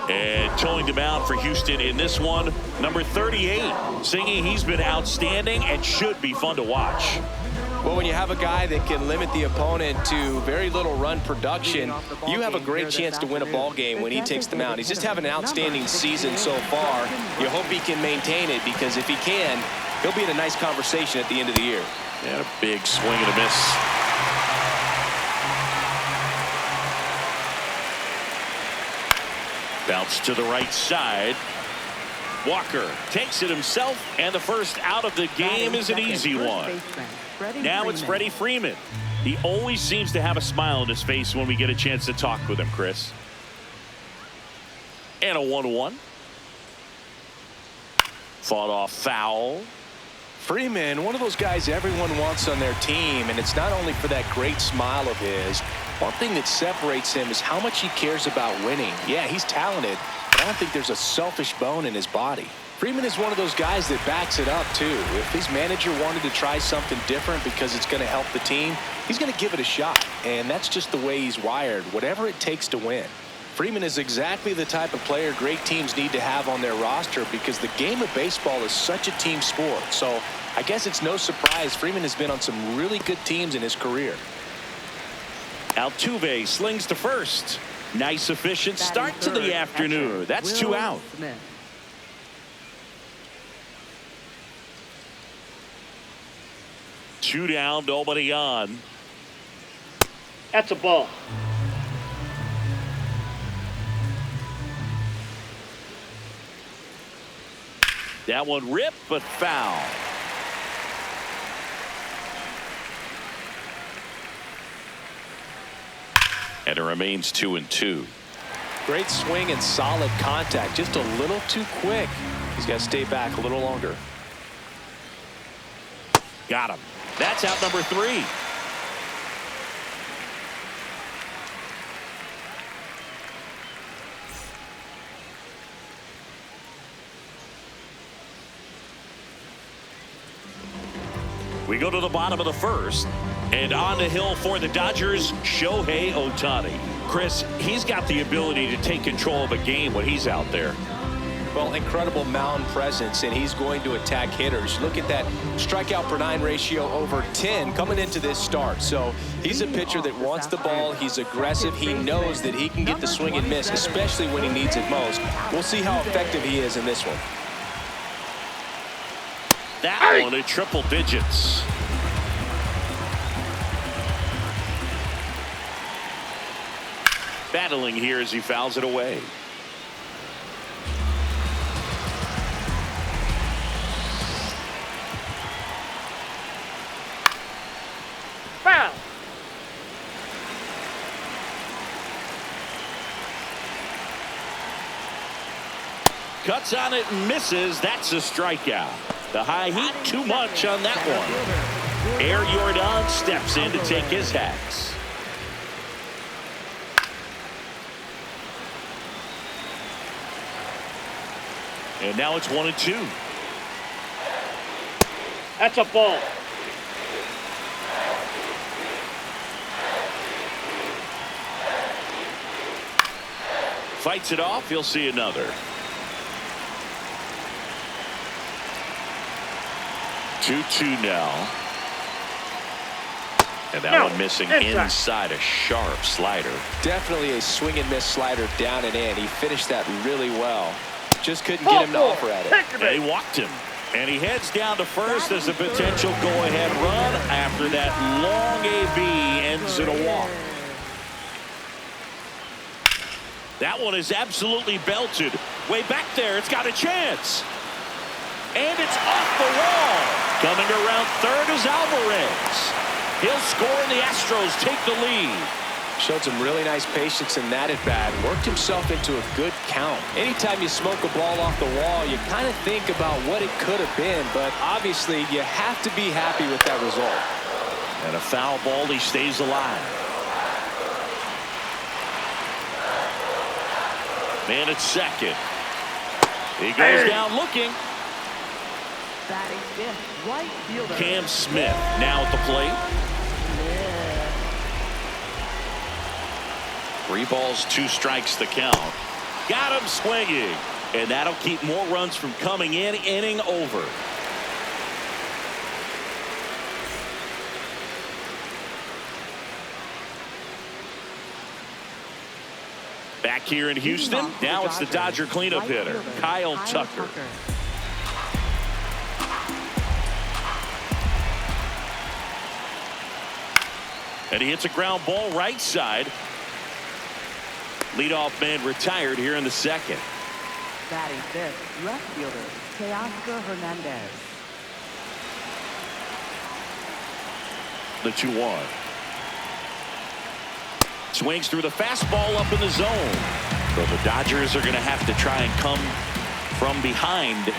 And towing them out for Houston in this one, number 38, singing he's been outstanding and should be fun to watch. Well, when you have a guy that can limit the opponent to very little run production, you have a great chance to win a ball game when he takes them out. He's just having an outstanding season so far. You hope he can maintain it, because if he can, he'll be in a nice conversation at the end of the year. And a big swing and a miss. Bounce to the right side. Walker takes it himself, and the first out of the game is an easy one. Now it's Freddie Freeman. He always seems to have a smile on his face when we get a chance to talk with him, Chris. And a 1-1. Fought off foul. Freeman, one of those guys everyone wants on their team, and it's not only for that great smile of his. One thing that separates him is how much he cares about winning. Yeah, he's talented, but I don't think there's a selfish bone in his body. Freeman is one of those guys that backs it up, too. If his manager wanted to try something different because it's going to help the team, he's going to give it a shot, and that's just the way he's wired, whatever it takes to win. Freeman is exactly the type of player great teams need to have on their roster, because the game of baseball is such a team sport. So I guess it's no surprise Freeman has been on some really good teams in his career. Altuve slings to first. Nice efficient start to the afternoon. That's 2 out. Two down, nobody on. That's a ball. That one ripped, but foul. And it remains 2-2. Great swing and solid contact. Just a little too quick. He's got to stay back a little longer. Got him. That's out number 3. We go to the bottom of the first, and on the hill for the Dodgers, Shohei Ohtani. Chris, he's got the ability to take control of a game when he's out there. Well, incredible mound presence, and he's going to attack hitters. Look at that strikeout per 9 ratio over 10 coming into this start. So he's a pitcher that wants the ball. He's aggressive. He knows that he can get the swing and miss, especially when he needs it most. We'll see how effective he is in this one. That one at triple digits. Battling here as he fouls it away. Foul. Cuts on it and misses. That's a strikeout. The high heat, too much on that one. Air Jordan steps in to take his hacks. And now it's 1-2. That's a ball. Fights it off. He'll see another. 2-2 now. And that one missing inside a sharp slider. Definitely a swing and miss slider down and in. He finished that really well. Just couldn't get him to offer at it. And he walked him. And he heads down to first as a potential go-ahead run after that long AB ends in a walk. That one is absolutely belted. Way back there, it's got a chance. And it's off the wall. Coming around third is Alvarez. He'll score and the Astros take the lead. Showed some really nice patience in that at-bat. Worked himself into a good count. Anytime you smoke a ball off the wall, you kind of think about what it could have been, but obviously you have to be happy with that result. And a foul ball, he stays alive. Man at second. He goes down looking. Cam Smith now at the plate. 3 balls, 2 strikes the count. Got him swinging. And that'll keep more runs from coming in. Inning over. Back here in Houston, now it's the Dodger cleanup hitter, Kyle Tucker. And he hits a ground ball right side. Leadoff man retired here in the second. Batting fifth, left fielder, Teoscar Hernandez. The 2-1. Swings through the fastball up in the zone. So the Dodgers are going to have to try and come from behind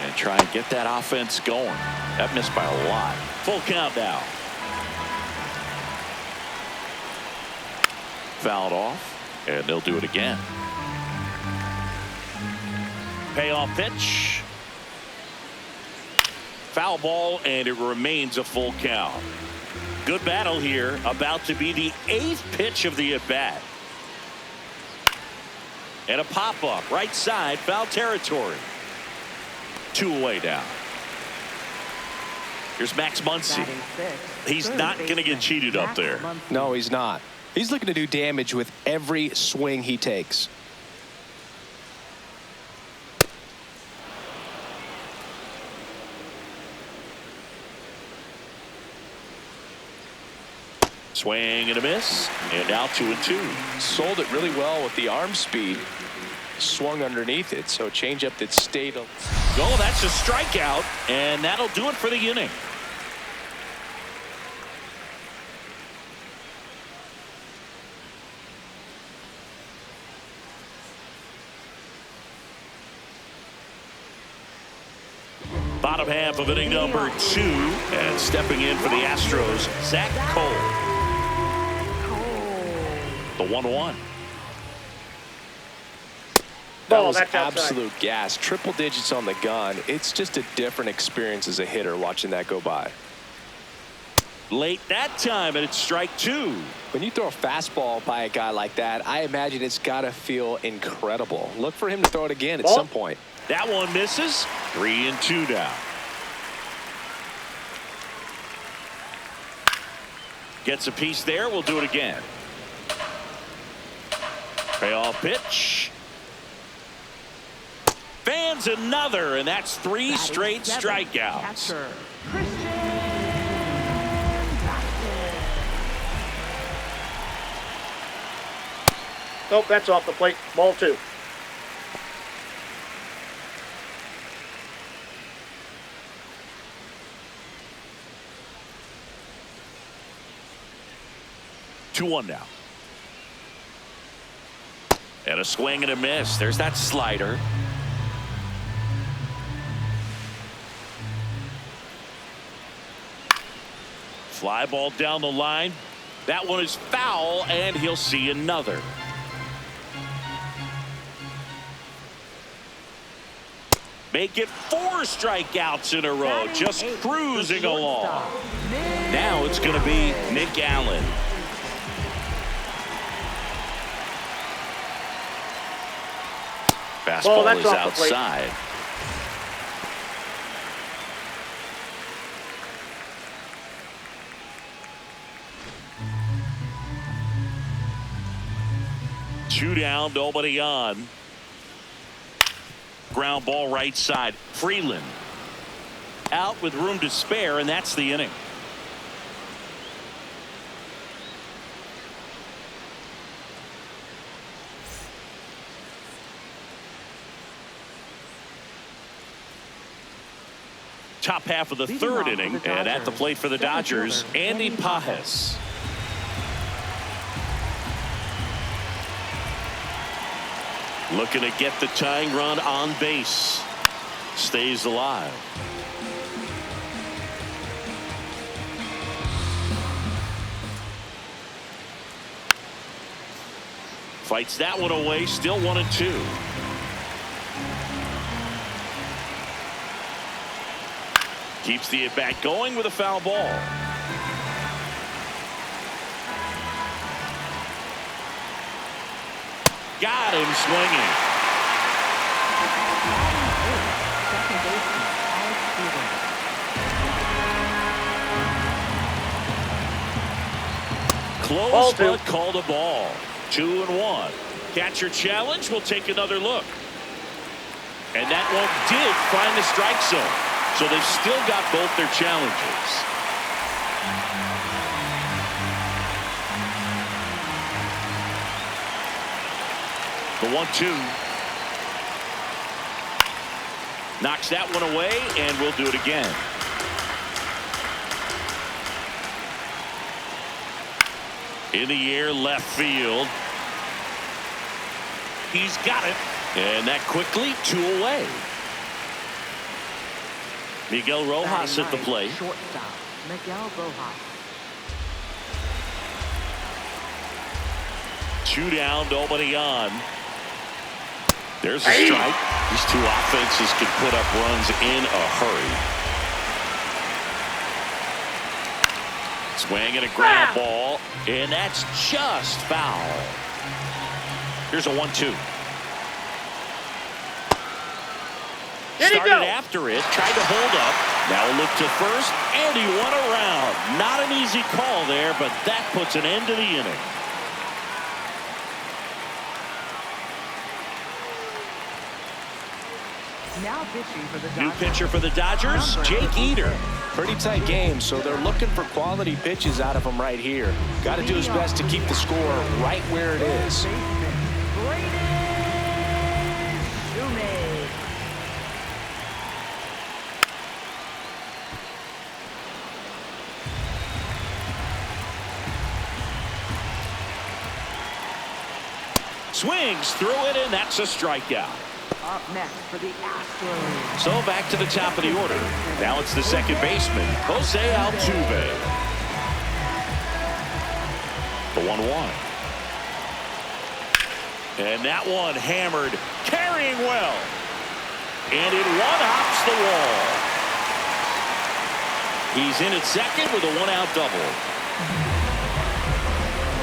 and try and get that offense going. That missed by a lot. Full count now. Fouled off, and they'll do it again. Payoff pitch. Foul ball, and it remains a full count. Good battle here. About to be the 8th pitch of the at-bat. And a pop-up right side, foul territory. 2 away now. Here's Max Muncy. He's not going to get cheated up there. No, he's not. He's looking to do damage with every swing he takes. Swing and a miss, and now 2-2. Sold it really well with the arm speed. Swung underneath it, so changeup that stayed. Oh, that's a strikeout, and that'll do it for the inning. Bottom half of inning number 2, and stepping in for the Astros, Zach Cole. The 1-1. That was absolute gas. Triple digits on the gun. It's just a different experience as a hitter watching that go by. Late that time, and it's strike 2. When you throw a fastball by a guy like that, I imagine it's got to feel incredible. Look for him to throw it again at some point. That one misses. 3-2 now. Gets a piece there. We'll do it again. Payoff pitch. Fans another, and that's 3 straight strikeouts. Nope, that's off the plate. Ball 2. Two one now. And a swing and a miss. There's that slider. Fly ball down the line. That one is foul, and he'll see another. Make it 4 strikeouts in a row, just cruising along. Now it's going to be Nick Allen. Fastball is outside. Two down, nobody on. Ground ball right side. Freeland out with room to spare, and that's the inning. Top half of the 3rd inning, and at the plate for the Dodgers, Andy Pages. Looking to get the tying run on base. Stays alive. Fights that one away, still 1-2. Keeps the at-bat going with a foul ball. got him swinging. Second baseman, Alex Stevens. Close, but called a ball. 2-1. Catcher challenge. We'll take another look. And that one did find the strike zone. So they've still got both their challenges. The 1-2. Knocks that one away, and we'll do it again. In the air, left field. He's got it. And that quickly, 2 away. Miguel Rojas at the plate. Shortstop, Miguel Rojas. 2 down, nobody on. There's a strike. These two offenses can put up runs in a hurry. Swing and a ground ball, and that's just foul. Here's a 1-2. Started after it, tried to hold up. Now a look to first, and he won around. Not an easy call there, but that puts an end to the inning. Now pitching for the New Dodgers. pitcher for the Dodgers, Jake Eder. Pretty tight game, so they're looking for quality pitches out of him right here. Got to do his best to keep the score right where it is. Swings through it, and that's a strikeout. Up next for the Astros. So back to the top of the order. Now it's the second baseman, Jose Altuve. The 1-1. And that one hammered, carrying well. And it one-hops the wall. He's in at second with a 1-out double.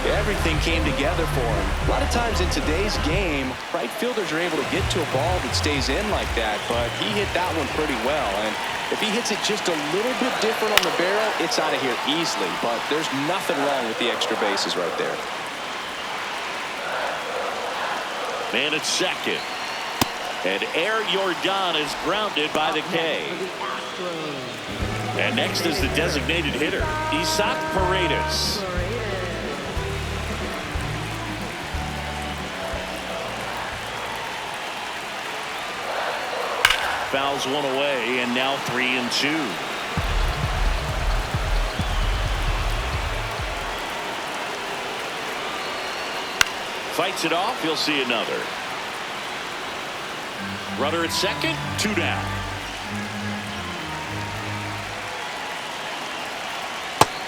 Everything came together for him. A lot of times in today's game, right fielders are able to get to a ball that stays in like that, but he hit that one pretty well. And if he hits it just a little bit different on the barrel, it's out of here easily. But there's nothing wrong with the extra bases right there. Man at second. And Air Jordan is grounded by the K. And next is the designated hitter, Isaac Paredes. Fouls one away, and now 3-2. Fights it off. He'll see another. Runner at second, 2 down.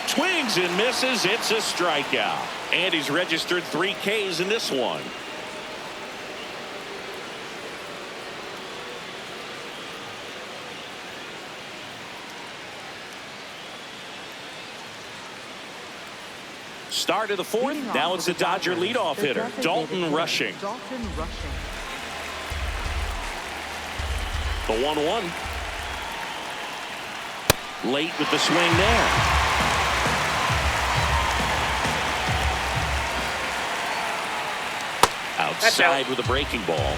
Swings and misses. It's a strikeout. And he's registered 3 Ks in this one. Start of the 4th. Now it's the Dodger leadoff hitter, Dalton Rushing. The 1-1. Late with the swing there. Outside with a breaking ball.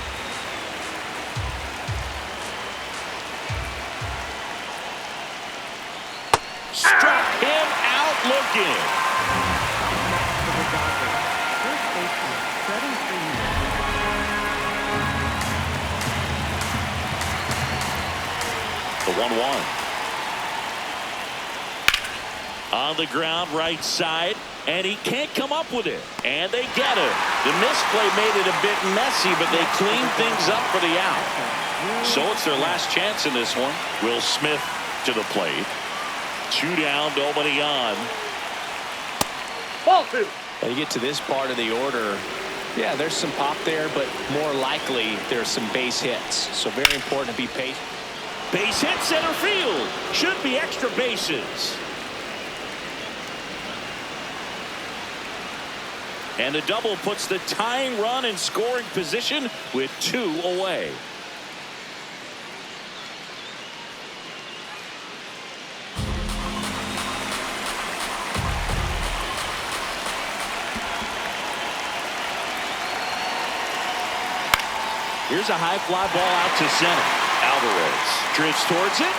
Struck him out looking. The 1-1. On the ground, right side, and he can't come up with it. And they get it. The misplay made it a bit messy, but they cleaned things up for the out. So it's their last chance in this one. Will Smith to the plate. 2 down, nobody on. Ball 2. When you get to this part of the order, yeah, there's some pop there, but more likely there's some base hits. So very important to be patient. Base hit center field. Should be extra bases. And the double puts the tying run in scoring position with 2 away. Here's a high fly ball out to center. Alvarez drifts towards it.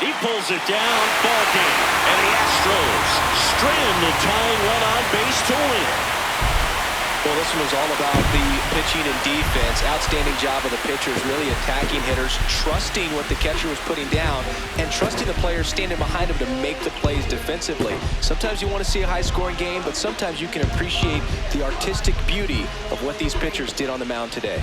He pulls it down. Ball game. And the Astros strand the tying run on base to win. Well, this one was all about the pitching and defense. Outstanding job of the pitchers, really attacking hitters, trusting what the catcher was putting down, and trusting the players standing behind him to make the plays defensively. Sometimes you want to see a high-scoring game, but sometimes you can appreciate the artistic beauty of what these pitchers did on the mound today.